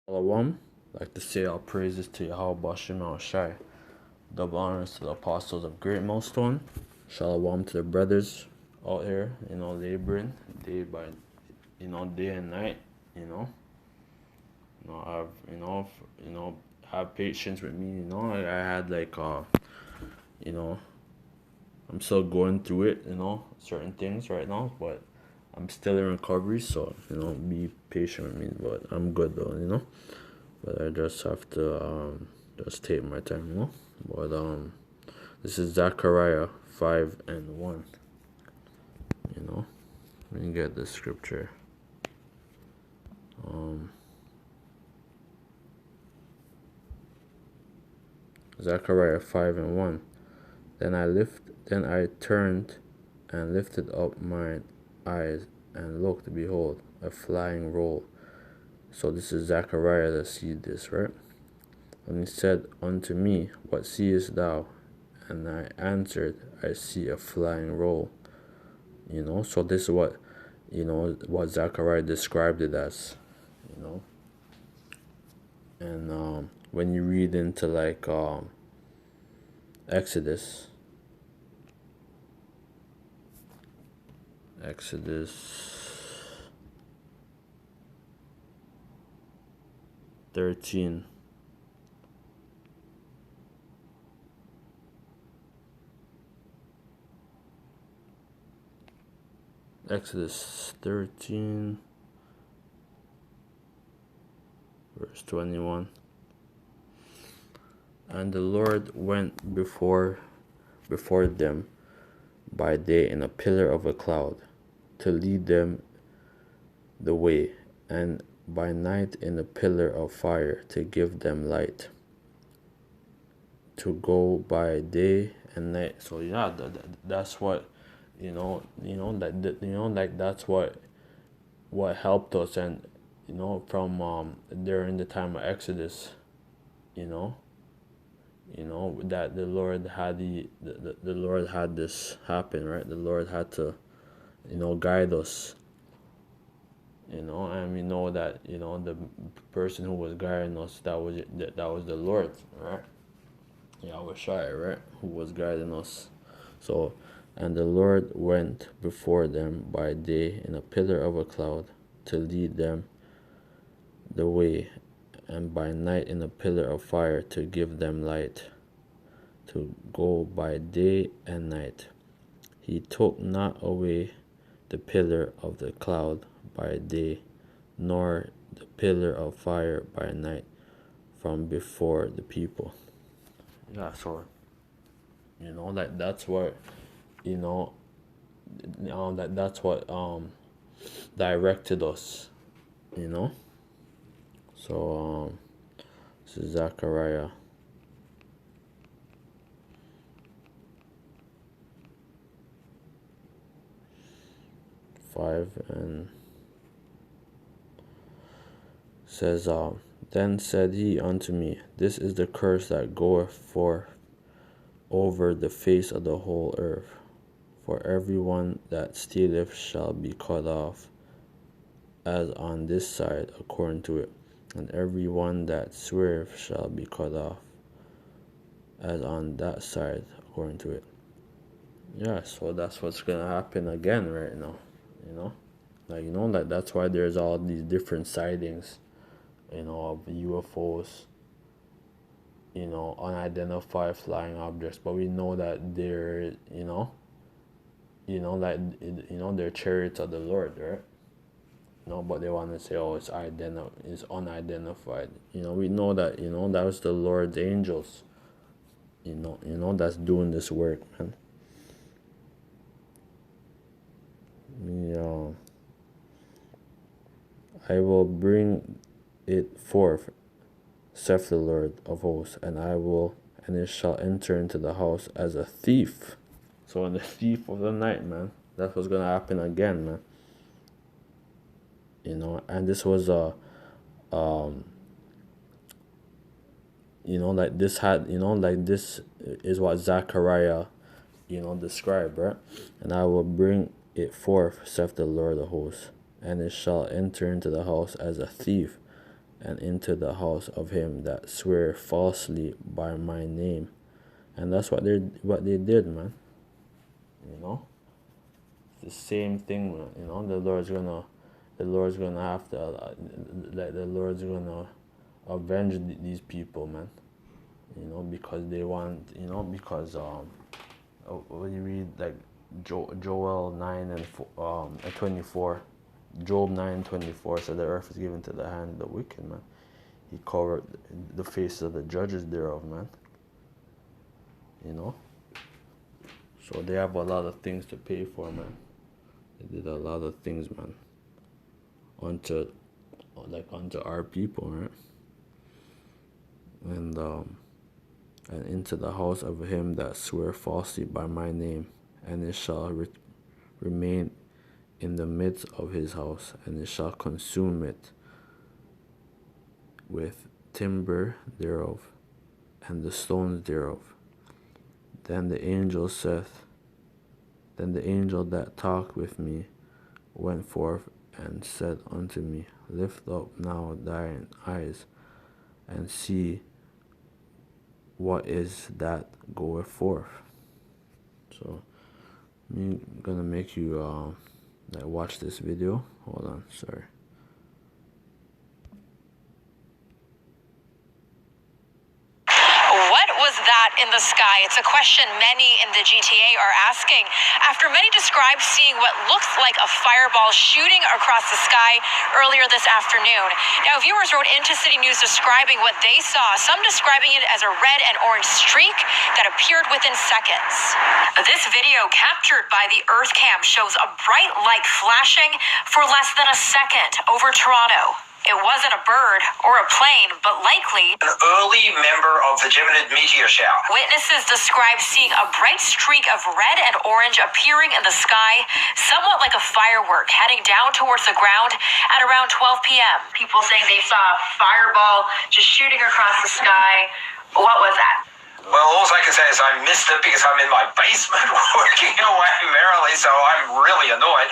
Shalom. I'd like to say all praises to Yahweh Bashem Shai. Double honors to the apostles of Great Millstone. Shalom to the brothers out here, laboring day by, day and night. Have have patience with me. I had I'm still going through it. Certain things right now, but I'm still in recovery. So be patient with me. But I'm good though. But I just have to just take my time. But this is Zechariah 5:1. Let me get the scripture. Zechariah 5:1. Then I turned and lifted up mine eyes and looked, behold, a flying roll. So this is Zechariah that sees this, right? And he said unto me, What seest thou? And I answered, I see a flying roll. So this is what Zechariah described it as. And when you read into Exodus 13. Exodus 13, verse 21. And the Lord went before them by day in a pillar of a cloud to lead them the way, and by night in a pillar of fire to give them light, to go by day and night. So yeah, that's what that's what helped us. And from during the time of Exodus, that the Lord had the Lord had this happen, right? The Lord had to guide us, and we know that the person who was guiding us, that was the Lord, right? Yahweh Shai, right? Who was guiding us. So, and the Lord went before them by day in a pillar of a cloud to lead them the way, and by night in a pillar of fire to give them light, to go by day and night. He took not away the pillar of the cloud by day, nor the pillar of fire by night from before the people. Yeah, so that's what that's what directed us, So this is Zechariah 5, and says, Then said he unto me, This is the curse that goeth forth over the face of the whole earth. For every one that stealeth shall be cut off, as on this side according to it, and every one that sweareth shall be cut off, as on that side according to it. Yeah, so that's what's gonna happen again right now. That's why there's all these different sightings, of UFOs, unidentified flying objects, but we know that they're, they're chariots of the Lord, right? But they want to say, oh, it's unidentified. We know that, that was the Lord's angels, that's doing this work, man. I will bring it forth, saith the Lord of hosts, and it shall enter into the house as a thief. So in the thief of the night, man, that's what's gonna happen again, man. And this was this is what Zechariah, described, right? And I will bring it forth, saith the Lord of hosts, and it shall enter into the house as a thief, and into the house of him that swear falsely by my name. And that's what they did, man. You know, it's the same thing, man. You know, the Lord's gonna have to, like, the Lord's gonna avenge these people, man. You know, because they want, you know, because when you read like Joel 9 and 24, Job 9:24 said the earth is given to the hand of the wicked, man. He covered the faces of the judges thereof, man. You know, so they have a lot of things to pay for, man. They did a lot of things, man, unto our people, right? And into the house of him that swear falsely by my name, and it shall remain in the midst of his house, and it shall consume it with timber thereof, and the stones thereof. Then the angel that talked with me went forth and said unto me, Lift up now thine eyes, and see what is that goeth forth. So I'm gonna make you watch this video. Hold on, sorry. What was that in the sky? It's a question many in the GTA are asking after many described seeing what looks like a fireball shooting across the sky earlier this afternoon. Now, viewers wrote into City News describing what they saw, some describing it as a red and orange streak that appeared within seconds. This video captured by the Earth Cam shows a bright light flashing for less than a second over Toronto. It wasn't a bird or a plane, but likely an early member of the Geminid meteor shower. Witnesses describe seeing a bright streak of red and orange appearing in the sky, somewhat like a firework heading down towards the ground at around 12 p.m. People saying they saw a fireball just shooting across the sky. What was that? Well, all I can say is I missed it because I'm in my basement working away merrily, so I'm really annoyed.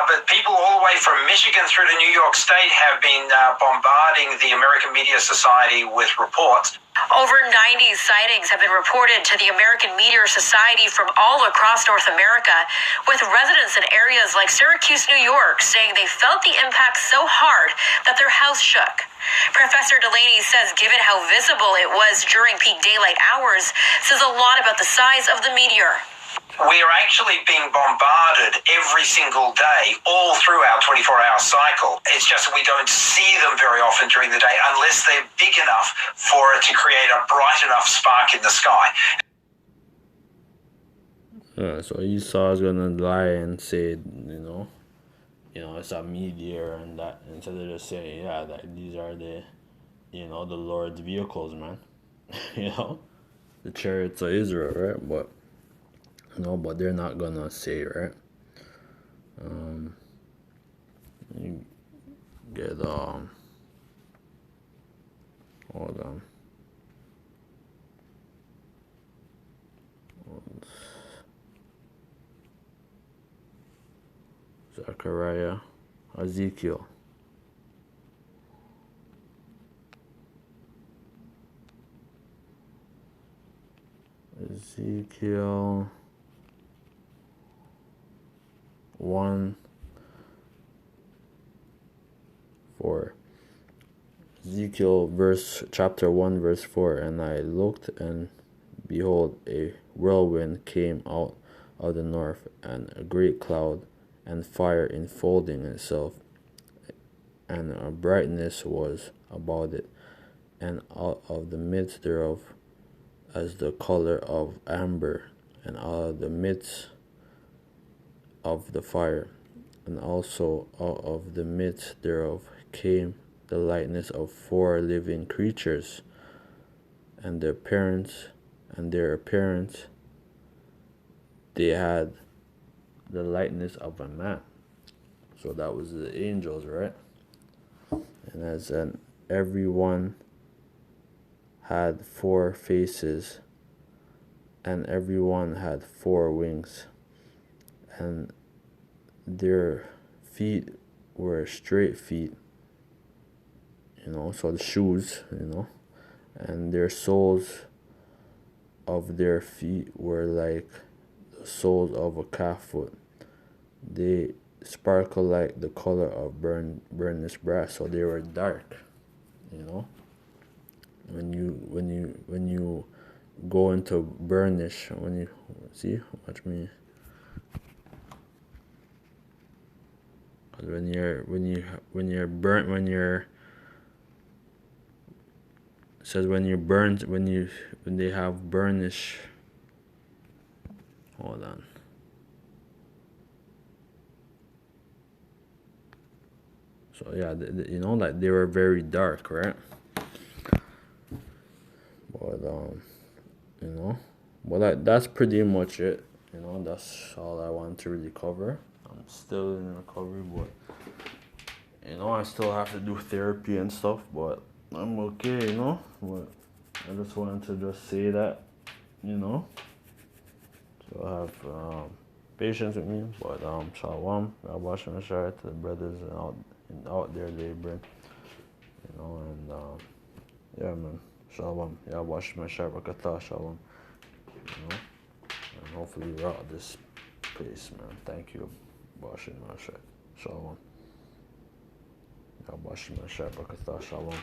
But people all the way from Michigan through to New York State have been bombarding the American Meteor Society with reports. Over 90 sightings have been reported to the American Meteor Society from all across North America, with residents in areas like Syracuse, New York, saying they felt the impact so hard that their house shook. Professor Delaney says given how visible it was during peak daylight hours, says a lot about the size of the meteor. We are actually being bombarded every single day, all through our 24-hour cycle. It's just we don't see them very often during the day unless they're big enough for it to create a bright enough spark in the sky. So Esau's gonna lie and say, it's a meteor and that, instead of just saying, that these are the Lord's vehicles, man. The chariots of Israel, right? But they're not gonna say, right? You get hold on. Zechariah, Ezekiel. Ezekiel 1:4. Ezekiel chapter 1 verse 4. And I looked, and behold, a whirlwind came out of the north, and a great cloud, and fire enfolding itself, and a brightness was about it, and out of the midst thereof as the color of amber, and out of the midst of the fire, and also out of the midst thereof came the likeness of 4 living creatures, and their appearance, they had the likeness of a man. So that was the angels, right? And as everyone had 4 faces, and everyone had 4 wings, and their feet were straight feet, so the shoes, and their soles of their feet were like the soles of a calf foot. They sparkle like the color of burnished brass, so they were dark. When you go into burnish, when you see, watch me. When you're burnt, it says when you're burnt, when they have burnish. Hold on. So yeah, like they were very dark, right? But that's pretty much it. That's all I want to really cover. I'm still in recovery, but I still have to do therapy and stuff, but I'm okay, But I just wanted to just say that, So have patience with me, but shalom. God bless and share to the brothers out there laboring, and yeah, man, shalom. Yeah, wash my share, shalom. And hopefully we're out of this place, man. Thank you, washing my shirt. Shalom. Yeah, wash my shirt, shalom.